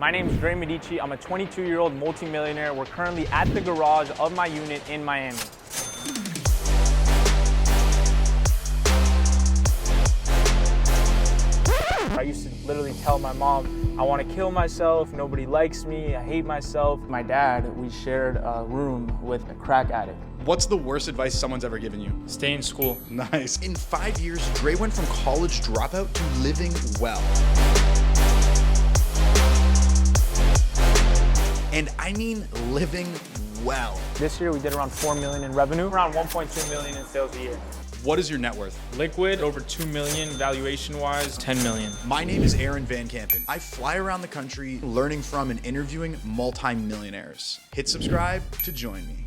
My name is Dre Medici. I'm a 22-year-old multimillionaire. We're currently at the garage of my unit in Miami. I used to literally tell my mom, I want to kill myself, nobody likes me, I hate myself. My dad, we shared a room with a crack addict. What's the worst advice someone's ever given you? Stay in school. Nice. In 5 years, Dre went from college dropout to living well. And I mean living well. This year we did around 4 million in revenue, around 1.2 million in sales a year. What is your net worth? Liquid, over 2 million, valuation-wise, 10 million. My name is Aaron Van Kampen. I fly around the country learning from and interviewing multi-millionaires. Hit subscribe to join me.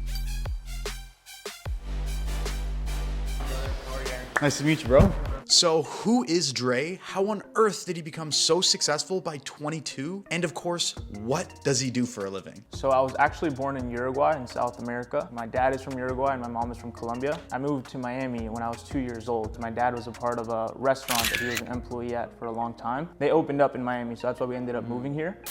Nice to meet you, bro. So who is Dre? How on earth did he become so successful by 22? And of course, what does he do for a living? So I was actually born in Uruguay in South America. My dad is from Uruguay and my mom is from Colombia. I moved to Miami when I was 2 years old. My dad was a part of a restaurant that he was an employee at for a long time. They opened up in Miami, so that's why we ended up moving here.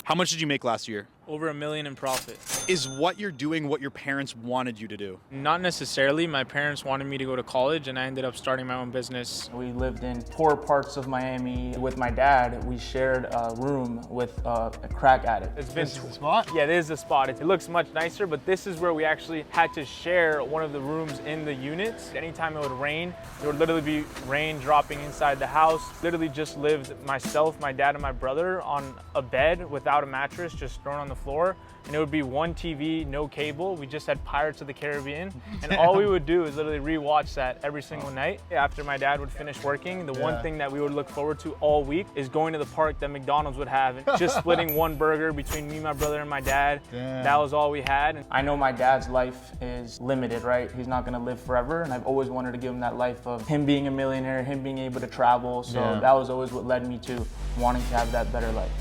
How much did you make last year? Over $1 million in profit. Is what you're doing what your parents wanted you to do? Not necessarily. My parents wanted me to go to college and I ended up starting my own business. We lived in poor parts of Miami. With my dad, we shared a room with a crack addict. It's been This is the spot? Yeah, this is the spot. It looks much nicer, but this is where we actually had to share one of the rooms in the units. Anytime it would rain, there would literally be rain dropping inside the house. Literally just lived myself, my dad, and my brother on a bed without a mattress, just thrown on the floor. And it would be one TV, no cable. We just had Pirates of the Caribbean. And all we would do is literally rewatch that every single night. After my dad would finish working, the one thing that we would look forward to all week is going to the park that McDonald's would have and just splitting one burger between me, my brother, and my dad. Damn. That was all we had. And I know my dad's life is limited, right? He's not gonna live forever. And I've always wanted to give him that life of him being a millionaire, him being able to travel. So that was always what led me to wanting to have that better life.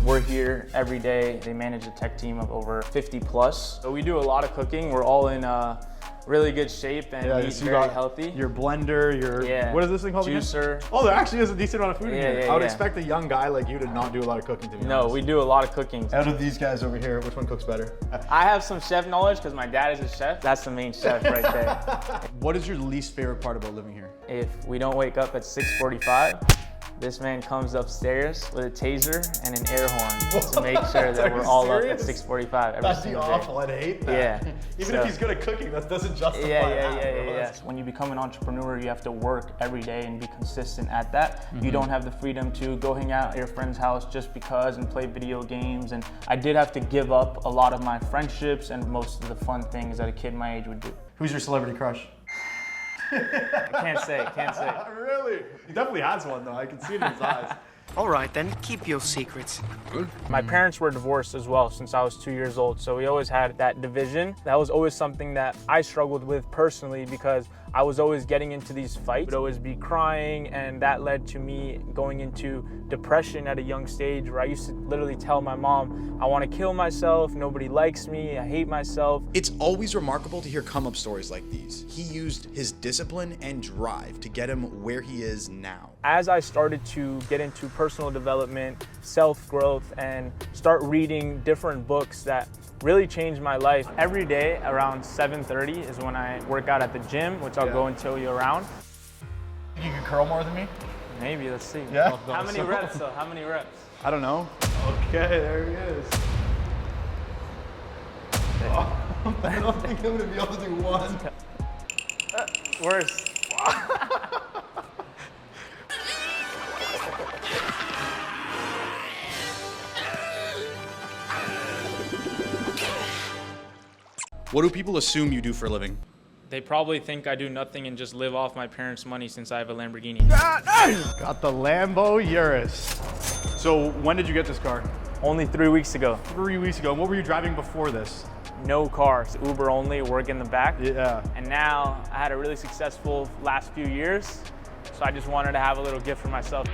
We're here every day. They manage a tech team of over 50 plus. So we do a lot of cooking. We're all in really good shape and eat very healthy. Your blender, your, what is this thing called juicer. Again? Oh, there actually is a decent amount of food in here. I would yeah. expect a young guy like you to not do a lot of cooking, to be honest. No, we do a lot of cooking. Out of these guys over here, which one cooks better? I have some chef knowledge because my dad is a chef. That's the main chef right there. What is your least favorite part about living here? If we don't wake up at 6:45, this man comes upstairs with a taser and an air horn to make sure that we're all up at 6:45 every That'd be single awful. day. I'd hate that. Yeah. Even if he's good at cooking, that doesn't justify Yeah. When you become an entrepreneur, you have to work every day and be consistent at that. You don't have the freedom to go hang out at your friend's house just because and play video games. And I did have to give up a lot of my friendships and most of the fun things that a kid my age would do. Who's your celebrity crush? Can't say. Really? He definitely has one though. I can see it in his eyes. All right, then, keep your secrets. My parents were divorced as well since I was 2 years old, so we always had that division. That was always something that I struggled with personally because I was always getting into these fights. I would always be crying, and that led to me going into depression at a young stage where I used to literally tell my mom, I want to kill myself, nobody likes me, I hate myself. It's always remarkable to hear come-up stories like these. He used his discipline and drive to get him where he is now. As I started to get into personal development, self-growth, and start reading different books that really changed my life. Every day around 7:30 is when I work out at the gym, which I'll go and show you around. You can curl more than me? Maybe, let's see. Yeah? How many reps though? How many reps? I don't know. Okay, there he is. Oh, I don't think I'm gonna be able to do one. Worse. What do people assume you do for a living? They probably think I do nothing and just live off my parents' money since I have a Lamborghini. Got the Lambo Urus. So when did you get this car? Only 3 weeks ago. 3 weeks ago. And what were you driving before this? No cars, Uber only, work in the back. Yeah. And now I had a really successful last few years, so I just wanted to have a little gift for myself.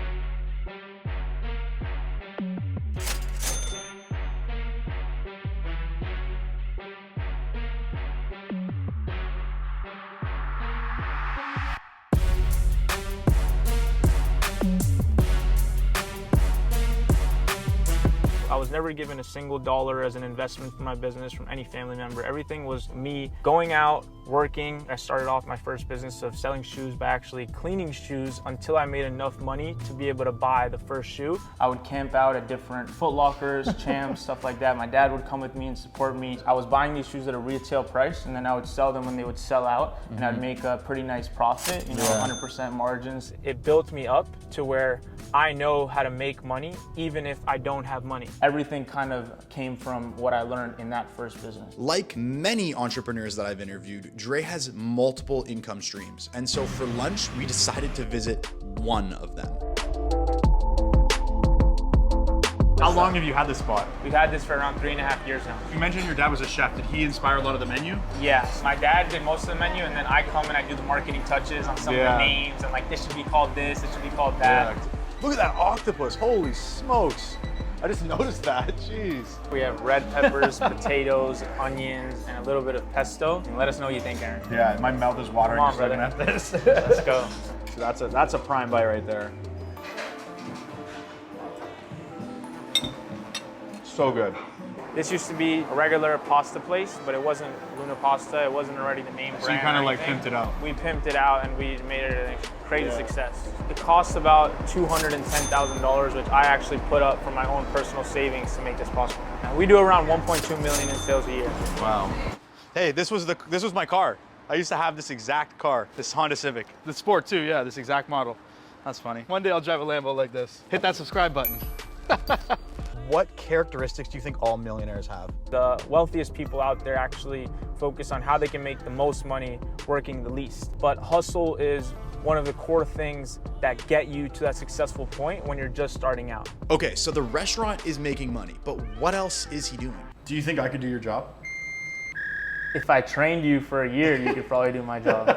I was never given a single dollar as an investment for my business from any family member. Everything was me going out, working. I started off my first business of selling shoes by actually cleaning shoes until I made enough money to be able to buy the first shoe. I would camp out at different Foot Lockers, Champs, stuff like that. My dad would come with me and support me. I was buying these shoes at a retail price, and then I would sell them when they would sell out, and I'd make a pretty nice profit, 100% margins. It built me up to where I know how to make money even if I don't have money. Everything kind of came from what I learned in that first business. Like many entrepreneurs that I've interviewed, Dre has multiple income streams. And so for lunch, we decided to visit one of them. How long have you had this spot? We've had this for around 3.5 years now. You mentioned your dad was a chef. Did he inspire a lot of the menu? Yes, my dad did most of the menu, and then I come and I do the marketing touches on some of the names, and like, this should be called this, it should be called that. Look at that octopus, holy smokes. I just noticed that, jeez. We have red peppers, potatoes, onions, and a little bit of pesto. And let us know what you think, Aaron. Yeah, my mouth is watering Come on, just looking at this. Let's go. So that's a prime bite right there. So good. This used to be a regular pasta place, but it wasn't Luna Pasta. It wasn't already the name brand. So you kind of like pimped it out. We pimped it out and we made it a crazy success. It costs about $210,000, which I actually put up from my own personal savings to make this possible. And we do around 1.2 million in sales a year. Wow. Hey, this was my car. I used to have this exact car, this Honda Civic. The Sport too, yeah, this exact model. That's funny. One day I'll drive a Lambo like this. Hit that subscribe button. What characteristics do you think all millionaires have? The wealthiest people out there actually focus on how they can make the most money working the least. But hustle is one of the core things that get you to that successful point when you're just starting out. Okay, so the restaurant is making money, but what else is he doing? Do you think I could do your job? If I trained you for a year, you could probably do my job.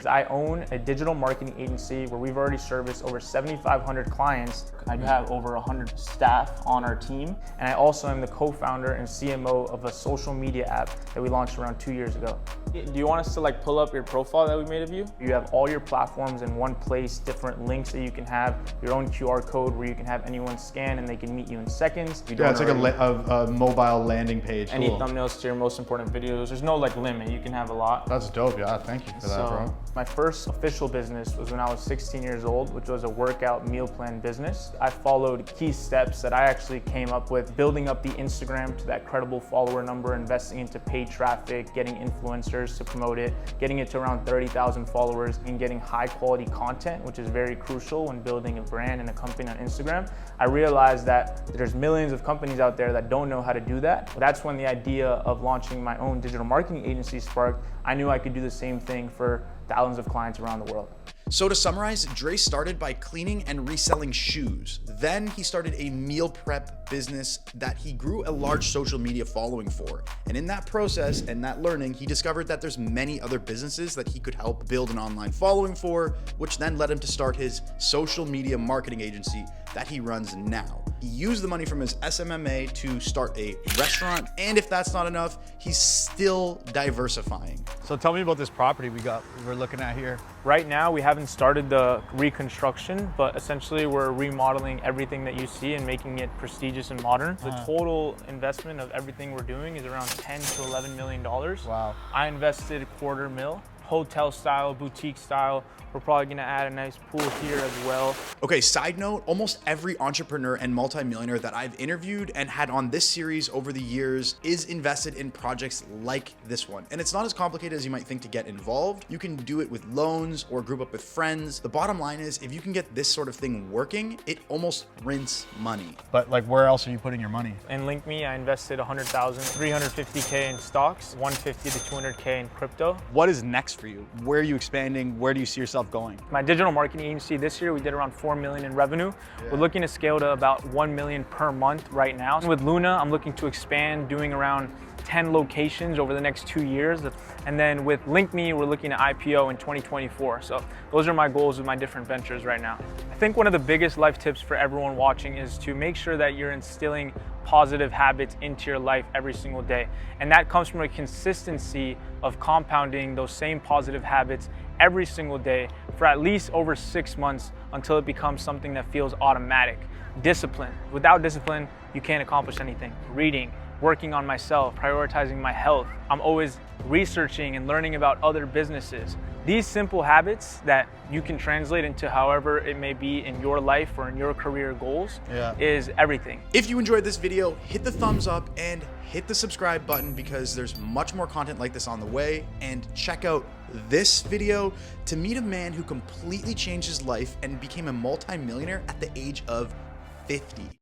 I own a digital marketing agency where we've already serviced over 7,500 clients. I have over 100 staff on our team. And I also am the co-founder and CMO of a social media app that we launched around 2 years ago. Do you want us to like pull up your profile that we made of you? You have all your platforms in one place, different links that you can have, your own QR code where you can have anyone scan and they can meet you in seconds. Yeah, it's like a mobile landing page. Any cool. thumbnails to your most important videos. There's no like limit, you can have a lot. That's dope, yeah, thank you for that, bro. My first official business was when I was 16 years old, which was a workout meal plan business. I followed key steps that I actually came up with, building up the Instagram to that credible follower number, investing into paid traffic, getting influencers to promote it, getting it to around 30,000 followers, and getting high quality content, which is very crucial when building a brand and a company on Instagram. I realized that there's millions of companies out there that don't know how to do that. That's when the idea of launching my own digital marketing agency sparked. I knew I could do the same thing for thousands of clients around the world. So to summarize, Dre started by cleaning and reselling shoes. Then he started a meal prep business that he grew a large social media following for. And in that process and that learning, he discovered that there's many other businesses that he could help build an online following for, which then led him to start his social media marketing agency that he runs now. He used the money from his SMMA to start a restaurant, and if that's not enough, he's still diversifying. So tell me about this property we're looking at here. Right now, we haven't started the reconstruction, but essentially we're remodeling everything that you see and making it prestigious and modern. The total investment of everything we're doing is around $10 to $11 million. Wow. I invested $250,000, hotel style, boutique style. We're probably gonna add a nice pool here as well. Okay, side note, almost every entrepreneur and multimillionaire that I've interviewed and had on this series over the years is invested in projects like this one. And it's not as complicated as you might think to get involved. You can do it with loans or group up with friends. The bottom line is, if you can get this sort of thing working, it almost prints money. But like, where else are you putting your money? In LinkMe, I invested $100,000, $350K in stocks, $150 to $200K in crypto. What is next for you? Where are you expanding? Where do you see yourself going? My digital marketing agency this year, we did around 4 million in revenue. We're looking to scale to about 1 million per month right now. With Luna, I'm looking to expand, doing around 10 locations over the next 2 years. And then with LinkMe, we're looking at IPO in 2024. So those are my goals with my different ventures right now. I think one of the biggest life tips for everyone watching is to make sure that you're instilling positive habits into your life every single day. And that comes from a consistency of compounding those same positive habits every single day for at least over 6 months until it becomes something that feels automatic. Discipline. Without discipline, you can't accomplish anything. Reading, working on myself, prioritizing my health. I'm always researching and learning about other businesses. These simple habits that you can translate into however it may be in your life or in your career goals is everything. If you enjoyed this video, hit the thumbs up and hit the subscribe button because there's much more content like this on the way. And check out this video to meet a man who completely changed his life and became a multi-millionaire at the age of 50.